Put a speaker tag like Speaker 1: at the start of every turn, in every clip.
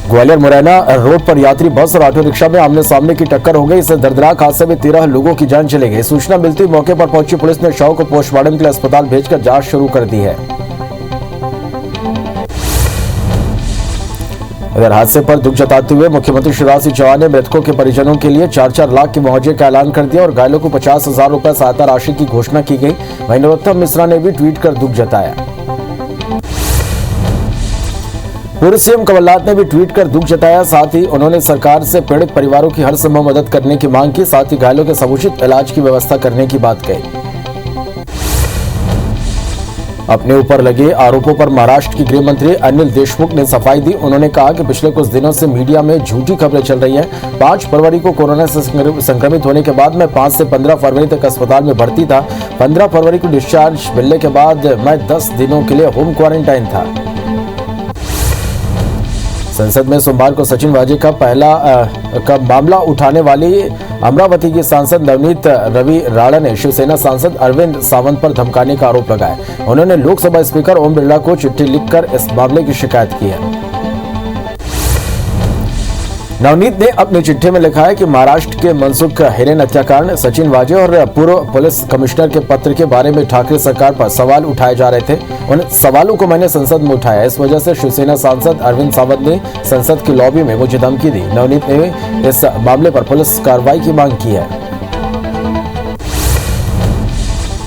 Speaker 1: Gwalior Morena road पर यात्री बस और ऑटो रिक्शा में आमने सामने की टक्कर हो गई। इस दर्दनाक हादसे में 13 लोगों की जान चली गई। सूचना मिलती मौके पर पहुंची पुलिस ने शव को पोस्टमार्टम के लिए अस्पताल भेजकर जांच शुरू कर दी है। इधर हादसे पर दुख जताते हुए मुख्यमंत्री शिवराज सिंह चौहान ने मृतकों के परिजनों के लिए 4-4 लाख के मुआवजे का ऐलान कर दिया और घायलों को 50,000 रुपए सहायता राशि की घोषणा की गई। वहीं नरोत्तम मिश्रा ने भी ट्वीट कर दुख जताया। पूर्व सीएम कमलनाथ ने भी ट्वीट कर दुख जताया। साथ ही उन्होंने सरकार से पीड़ित परिवारों की हर संभव मदद करने की मांग की। साथ ही घायलों के समुचित इलाज की व्यवस्था करने की बात कही। अपने ऊपर लगे आरोपों पर महाराष्ट्र के गृह मंत्री अनिल देशमुख ने सफाई दी। उन्होंने कहा कि पिछले कुछ दिनों से मीडिया में झूठी खबरें चल रही हैं। 5 फरवरी को कोरोना से संक्रमित होने के बाद मैं 5 से 15 फरवरी तक अस्पताल में भर्ती था। 15 फरवरी को डिस्चार्ज मिलने के बाद मैं 10 दिनों के लिए होम क्वारंटाइन था। संसद में सोमवार को सचिन वाजे का मामला उठाने वाली अमरावती की सांसद नवनीत रवि राणा ने शिवसेना सांसद अरविंद सावंत पर धमकाने का आरोप लगाया। उन्होंने लोकसभा स्पीकर ओम बिरला को चिट्ठी लिखकर इस मामले की शिकायत की है। नवनीत ने अपनी चिट्ठी में लिखा है कि महाराष्ट्र के मनसुख हिरेन हत्याकांड, सचिन वाजे और पूर्व पुलिस कमिश्नर के पत्र के बारे में ठाकरे सरकार पर सवाल उठाए जा रहे थे। उन सवालों को मैंने संसद में उठाया। इस वजह से शिवसेना सांसद अरविंद सावंत ने संसद की लॉबी में मुझे धमकी दी। नवनीत ने इस मामले पर पुलिस कार्रवाई की मांग की है।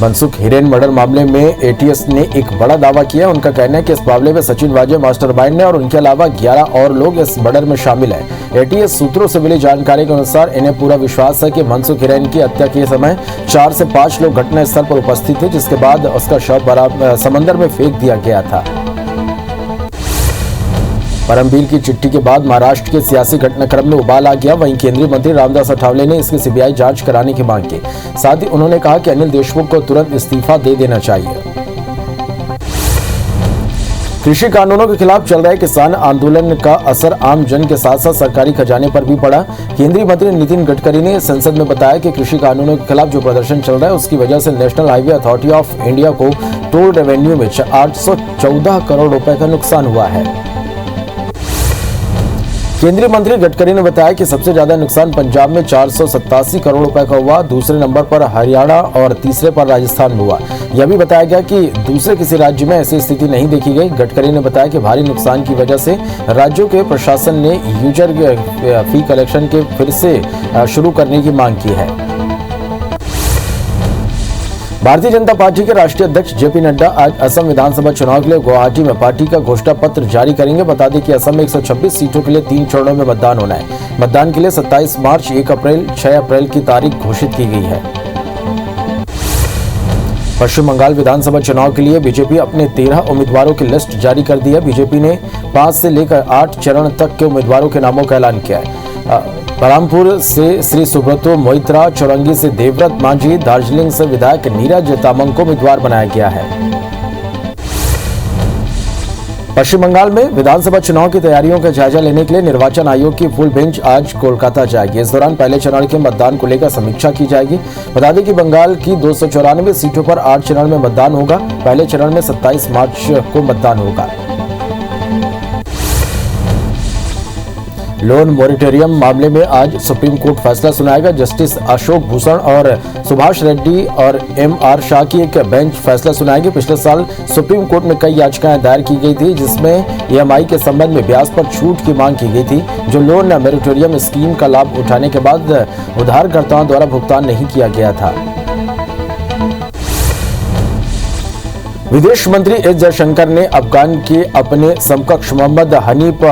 Speaker 1: मनसुख हिरेन मर्डर मामले में एटीएस ने एक बड़ा दावा किया। उनका कहना है कि इस मामले में सचिन वाजे मास्टरमाइंड है और उनके अलावा 11 और लोग इस मर्डर में शामिल हैं। एटीएस सूत्रों से मिली जानकारी के अनुसार इन्हें पूरा विश्वास है कि मनसुख हिरेन की हत्या के समय 4 से 5 लोग घटनास्थल पर उपस्थित थे, जिसके बाद उसका शव समंदर में फेंक दिया गया था। परमबीर की चिट्ठी के बाद महाराष्ट्र के सियासी घटनाक्रम में उबाल आ गया। वहीं केंद्रीय मंत्री रामदास अठावले ने इसकी सीबीआई जांच कराने की मांग की। साथ ही उन्होंने कहा कि अनिल देशमुख को तुरंत इस्तीफा दे देना चाहिए। कृषि कानूनों के खिलाफ चल रहे किसान आंदोलन का असर आम जन के साथ साथ सरकारी खजाने पर भी पड़ा। केंद्रीय मंत्री नितिन गडकरी ने संसद में बताया कि कृषि कानूनों के खिलाफ जो प्रदर्शन चल रहा है उसकी वजह से national highway authority of India को टोल रेवेन्यू में 814 करोड़ रुपए का नुकसान हुआ है। केंद्रीय मंत्री गडकरी ने बताया कि सबसे ज्यादा नुकसान पंजाब में 487 करोड़ रुपए का हुआ। दूसरे नंबर पर हरियाणा और तीसरे पर राजस्थान में हुआ। यह भी बताया गया कि दूसरे किसी राज्य में ऐसी स्थिति नहीं देखी गई। गडकरी ने बताया कि भारी नुकसान की वजह से राज्यों के प्रशासन ने यूजर फी कलेक्शन के फिर से शुरू करने की मांग की है। भारतीय जनता पार्टी के राष्ट्रीय अध्यक्ष जेपी नड्डा आज असम विधानसभा चुनाव के लिए गुवाहाटी में पार्टी का घोषणा पत्र जारी करेंगे। बता दें कि असम में 126 सीटों के लिए 3 चरणों में मतदान होना है। मतदान के लिए 27 मार्च, 1 अप्रैल, 6 अप्रैल की तारीख घोषित की गई है। पश्चिम बंगाल विधानसभा चुनाव के लिए बीजेपी अपने 13 उम्मीदवारों की लिस्ट जारी कर दी है। बीजेपी ने 5 से लेकर 8 चरण तक के उम्मीदवारों के नामों का ऐलान किया है। बलरामपुर से श्री सुब्रतो मोइत्रा, चौरंगी से देवव्रत मांझी, दार्जिलिंग से विधायक नीरज तामंग को उम्मीदवार बनाया गया है। पश्चिम बंगाल में विधानसभा चुनाव की तैयारियों का जायजा लेने के लिए निर्वाचन आयोग की फुल बेंच आज कोलकाता जाएगी। इस दौरान पहले चरण के मतदान को लेकर समीक्षा की जाएगी। बता दें कि बंगाल की 294 सीटों पर 8 चरण में मतदान होगा। पहले चरण में 27 मार्च को मतदान होगा। लोन मॉरिटोरियम मामले में आज सुप्रीम कोर्ट फैसला सुनाएगा। जस्टिस अशोक भूषण और सुभाष रेड्डी और एमआर शाह की एक बेंच फैसला सुनाएगी। पिछले साल सुप्रीम कोर्ट में कई याचिकाएं दायर की गई थी, जिसमें ईएमआई के संबंध में ब्याज पर छूट की मांग की गई थी, जो लोन मॉरिटोरियम स्कीम का लाभ उठाने के बाद उधारकर्ताओं द्वारा भुगतान नहीं किया गया था। विदेश मंत्री एस जयशंकर ने अफगान के अपने समकक्ष मोहम्मद हनीफ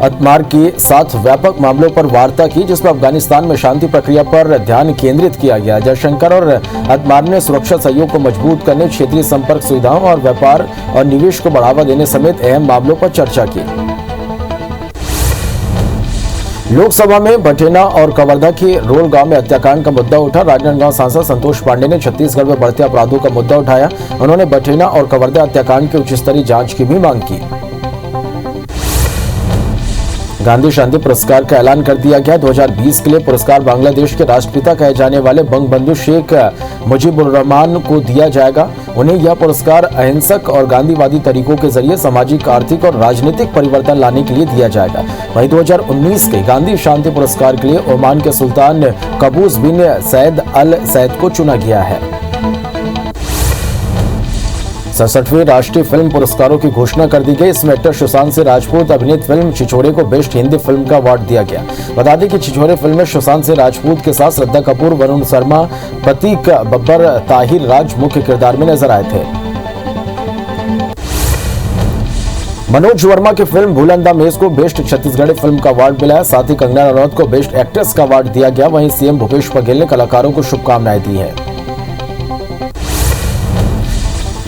Speaker 1: अतमार के साथ व्यापक मामलों पर वार्ता की, जिसमें अफगानिस्तान में शांति प्रक्रिया पर ध्यान केंद्रित किया गया। जयशंकर और अतमार ने सुरक्षा सहयोग को मजबूत करने, क्षेत्रीय संपर्क सुविधाओं और व्यापार और निवेश को बढ़ावा देने समेत अहम मामलों पर चर्चा की। लोकसभा में बठेना और कवर्धा के रोल गांव में हत्याकांड का मुद्दा उठा। राजनांदगांव सांसद संतोष पांडे ने छत्तीसगढ़ में बढ़ते अपराधों का मुद्दा उठाया। उन्होंने बठेना और कवर्धा हत्याकांड की उच्च स्तरीय जांच की भी मांग की। गांधी शांति पुरस्कार का ऐलान कर दिया गया। 2020 के लिए पुरस्कार बांग्लादेश के राष्ट्रपिता कहे जाने वाले बंगबंधु शेख मुजीबुर रहमान को दिया जाएगा। उन्हें यह पुरस्कार अहिंसक और गांधीवादी तरीकों के जरिए सामाजिक, आर्थिक और राजनीतिक परिवर्तन लाने के लिए दिया जाएगा। वहीं 2019 के गांधी शांति पुरस्कार के लिए ओमान के सुल्तान कबूस बिन सैद अल सैद को चुना गया है। 67वें राष्ट्रीय फिल्म पुरस्कारों की घोषणा कर दी गई। इसमें एक्टर सुशांत सिंह राजपूत अभिनीत फिल्म छिछोरे को बेस्ट हिंदी फिल्म का अवार्ड दिया गया। बता दें कि छिछोरे फिल्म में सुशांत सिंह राजपूत के साथ श्रद्धा कपूर, वरुण शर्मा, प्रतीक बब्बर, ताहिर राज मुख्य किरदार में नजर आए थे। मनोज वर्मा की फिल्म भूलन द मेज को बेस्ट छत्तीसगढ़ी फिल्म का अवार्ड मिला है। साथ ही कंगना रनौत को बेस्ट एक्ट्रेस का अवार्ड दिया गया। वहीं सीएम भूपेश बघेल ने कलाकारों को शुभकामनाएं दी है।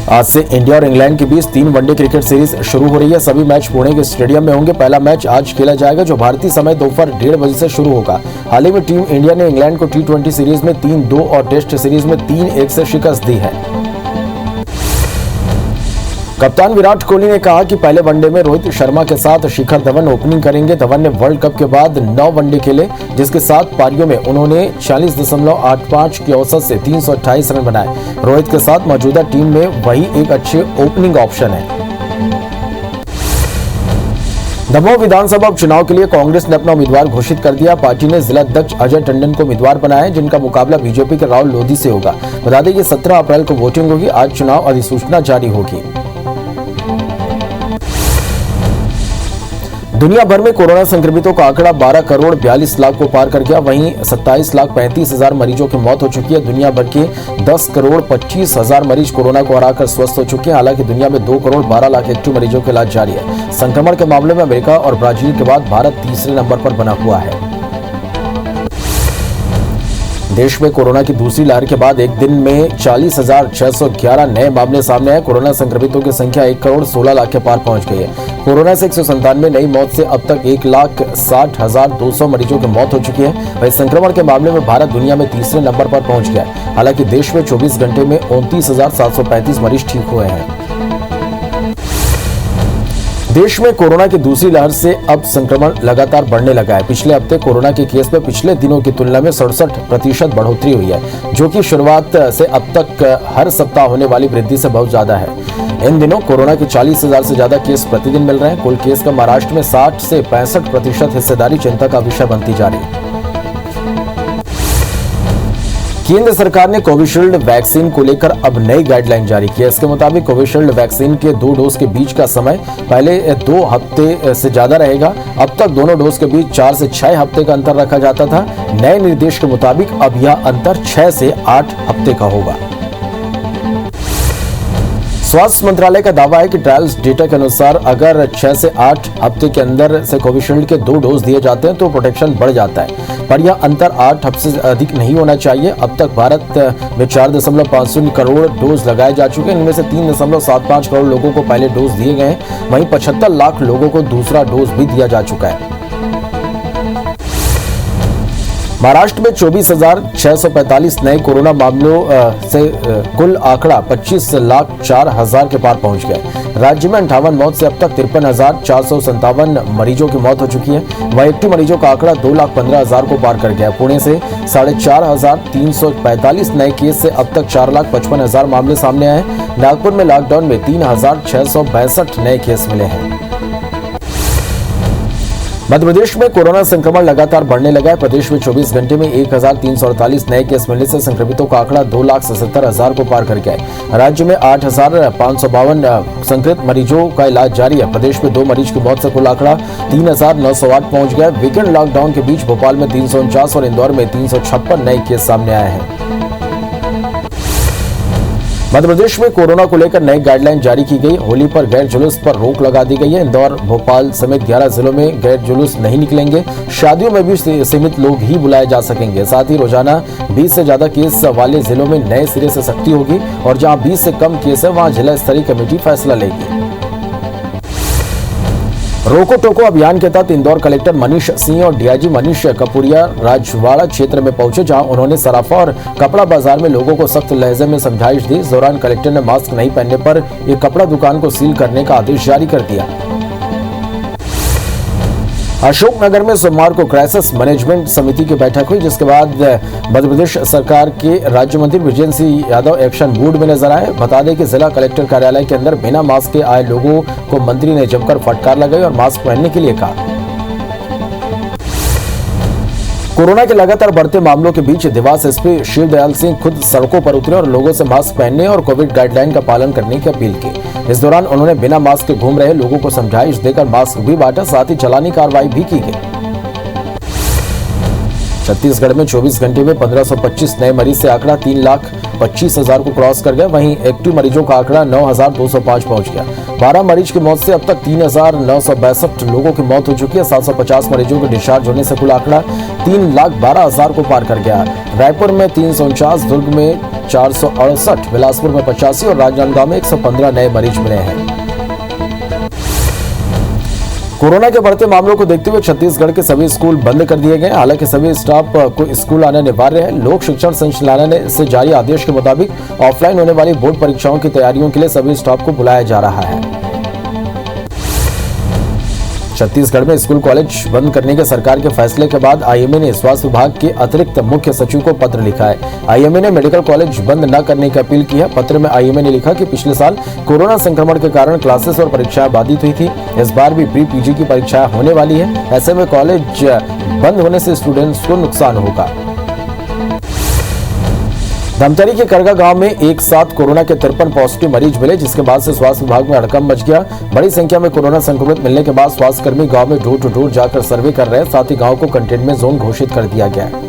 Speaker 1: आज से इंडिया और इंग्लैंड के बीच 3 वनडे क्रिकेट सीरीज शुरू हो रही है। सभी मैच पुणे के स्टेडियम में होंगे। पहला मैच आज खेला जाएगा जो भारतीय समय दोपहर 1:30 बजे से शुरू होगा। हाल ही में टीम इंडिया ने इंग्लैंड को T20 सीरीज में 3-2 और टेस्ट सीरीज में 3-1 से शिकस्त दी है। कप्तान विराट कोहली ने कहा कि पहले वनडे में रोहित शर्मा के साथ शिखर धवन ओपनिंग करेंगे। धवन ने वर्ल्ड कप के बाद 9 वनडे खेले, जिसके 7 पारियों में उन्होंने 46.85 की औसत से 328 रन बनाए। रोहित के साथ मौजूदा टीम में वही एक अच्छे ओपनिंग ऑप्शन है। दमोह विधानसभा उपचुनाव के लिए कांग्रेस ने अपना उम्मीदवार घोषित कर दिया। पार्टी ने जिला अध्यक्ष अजय टंडन को उम्मीदवार बनाया है, जिनका मुकाबला बीजेपी के राहुल लोधी से होगा। बता दें कि 17 अप्रैल को वोटिंग होगी। आज चुनाव अधिसूचना जारी होगी। दुनिया भर में कोरोना संक्रमितों का आंकड़ा 12 करोड़ 42 लाख को पार कर गया। वहीं 27,35,000 मरीजों की मौत हो चुकी है। दुनिया भर के 10 करोड़ 25,000 मरीज कोरोना को हराकर स्वस्थ हो चुके हैं। हालांकि दुनिया में 2 करोड़ 12 लाख एक्टिव मरीजों का इलाज जारी है। संक्रमण के मामले में अमेरिका और ब्राजील के बाद भारत तीसरे नंबर पर बना हुआ है। देश में कोरोना की दूसरी लहर के बाद एक दिन में 40,611 नए मामले सामने आए। कोरोना संक्रमितों की संख्या 1 करोड़ 16 लाख के पार पहुंच गई है। कोरोना से 197 नई मौत से अब तक 1,60,200 मरीजों की मौत हो चुकी है। वहीं संक्रमण के मामले में भारत दुनिया में तीसरे नंबर पर पहुंच गया है। हालांकि देश में 24 घंटे में 29,735 मरीज ठीक हुए हैं। देश में कोरोना की दूसरी लहर से अब संक्रमण लगातार बढ़ने लगा है। पिछले हफ्ते कोरोना के केस में पिछले दिनों की तुलना में 67% बढ़ोतरी हुई है, जो कि शुरुआत से अब तक हर सप्ताह होने वाली वृद्धि से बहुत ज्यादा है। इन दिनों कोरोना के 40,000 से ज्यादा केस प्रतिदिन मिल रहे हैं। कुल केस का महाराष्ट्र में 60 से 65% हिस्सेदारी चिंता का विषय बनती जा रही है। केंद्र सरकार ने कोविशील्ड वैक्सीन को लेकर अब नई गाइडलाइन जारी की है। इसके मुताबिक कोविशील्ड वैक्सीन के 2 डोज के बीच का समय पहले 2 हफ्ते से ज्यादा रहेगा। अब तक दोनों डोज के बीच 4 से 6 हफ्ते का अंतर रखा जाता था। नए निर्देश के मुताबिक अब यह अंतर 6 से 8 हफ्ते का होगा। स्वास्थ्य मंत्रालय का दावा है कि ट्रायल्स डेटा के अनुसार अगर 6 से 8 हफ्ते के अंदर से कोविशील्ड के 2 डोज दिए जाते हैं तो प्रोटेक्शन बढ़ जाता है, पर यह अंतर 8 हफ्ते से अधिक नहीं होना चाहिए। अब तक भारत में 4.50 करोड़ डोज लगाए जा चुके हैं। इनमें से 3.75 करोड़ लोगों को पहले डोज दिए गए। वहीं 75 लाख लोगों को दूसरा डोज भी दिया जा चुका है। महाराष्ट्र में 24,645 नए कोरोना मामलों से कुल आंकड़ा 25,04,000 के पार पहुंच गया। राज्य में 58 मौत से अब तक 53,457 मरीजों की मौत हो चुकी है। वहीं एक्टिव मरीजों का आंकड़ा 2,15,000 को पार कर गया। पुणे से 4,545 नए केस से अब तक 4,55,000 मामले सामने आए। नागपुर में लॉकडाउन में 3,662 नए केस मिले हैं। मध्य प्रदेश में कोरोना संक्रमण लगातार बढ़ने लगा है। प्रदेश में 24 घंटे में 1,348 नए केस मिलने से संक्रमितों का आंकड़ा 2,77,000 को पार कर गया है। राज्य में 8,552 संक्रमित मरीजों का इलाज जारी है। प्रदेश में 2 मरीज की मौत से कुल आंकड़ा 3,908 पहुंच गया। वीकेंड लॉकडाउन के बीच भोपाल में 349 और इंदौर में 356 नए केस सामने आए हैं। मध्य प्रदेश में कोरोना को लेकर नई गाइडलाइन जारी की गई। होली पर गैर जुलूस पर रोक लगा दी गई है। इंदौर, भोपाल समेत 11 जिलों में गैर जुलूस नहीं निकलेंगे। शादियों में भी सीमित लोग ही बुलाए जा सकेंगे। साथ ही रोजाना 20 से ज्यादा केस वाले जिलों में नए सिरे से सख्ती होगी और जहां 20 से कम केस है वहां जिला स्तरीय कमेटी फैसला लेगी। रोको टोको अभियान के तहत इंदौर कलेक्टर मनीष सिंह और डीआईजी मनीष कपूरिया राजवाड़ा क्षेत्र में पहुंचे, जहां उन्होंने सराफा और कपड़ा बाजार में लोगों को सख्त लहजे में समझाइश दी। इस दौरान कलेक्टर ने मास्क नहीं पहनने पर एक कपड़ा दुकान को सील करने का आदेश जारी कर दिया। अशोकनगर में सोमवार को क्राइसिस मैनेजमेंट समिति की बैठक हुई, जिसके बाद मध्य प्रदेश सरकार के राज्य मंत्री विजेंद्र सिंह यादव एक्शन मूड में नजर आए। बता दें कि जिला कलेक्टर कार्यालय के अंदर बिना मास्क के आए लोगों को मंत्री ने जमकर फटकार लगाई और मास्क पहनने के लिए कहा। कोरोना के लगातार बढ़ते मामलों के बीच देवास एसपी शिवदयाल सिंह खुद सड़कों पर उतरे और लोगों से मास्क पहनने और कोविड गाइडलाइन का पालन करने की अपील की। इस दौरान उन्होंने बिना मास्क के घूम रहे लोगों को समझाइश देकर मास्क भी बांटा, साथ ही चालानी कार्रवाई भी की गई। छत्तीसगढ़ में 24 घंटे में 1525 नए मरीज से आंकड़ा 3,25,000 को क्रॉस कर गया। वहीं एक्टिव मरीजों का आंकड़ा 9,205 पहुंच गया। 12 मरीज की मौत से अब तक 3,962 लोगों की मौत हो चुकी है। 750 मरीजों के डिस्चार्ज होने से कुल आंकड़ा 3,12,000 को पार कर गया। रायपुर में 349, दुर्ग में 468, बिलासपुर में 85 और राजनांदगांव में 115 नए मरीज मिले हैं। कोरोना के बढ़ते मामलों को देखते हुए छत्तीसगढ़ के सभी स्कूल बंद कर दिए गए। हालांकि सभी स्टाफ को स्कूल आना अनिवार्य है। लोक शिक्षण संचालनालय से जारी आदेश के मुताबिक ऑफलाइन होने वाली बोर्ड परीक्षाओं की तैयारियों के लिए सभी स्टाफ को बुलाया जा रहा है। छत्तीसगढ़ में स्कूल कॉलेज बंद करने के सरकार के फैसले के बाद आईएमए ने स्वास्थ्य विभाग के अतिरिक्त मुख्य सचिव को पत्र लिखा है। आईएमए ने मेडिकल कॉलेज बंद न करने की अपील की है। पत्र में आईएमए ने लिखा कि पिछले साल कोरोना संक्रमण के कारण क्लासेस और परीक्षाएं बाधित हुई थी। इस बार भी प्री पीजी की परीक्षाएं होने वाली है। ऐसे में कॉलेज बंद होने से स्टूडेंट्स को नुकसान होगा। धमतरी के करगा गांव में एक साथ कोरोना के 53 पॉजिटिव मरीज मिले, जिसके बाद से स्वास्थ्य विभाग में हड़कंप मच गया। बड़ी संख्या में कोरोना संक्रमित मिलने के बाद स्वास्थ्य कर्मी गांव में डोर टू डोर जाकर सर्वे कर रहे हैं। साथ ही गांव को कंटेनमेंट जोन घोषित कर दिया गया है।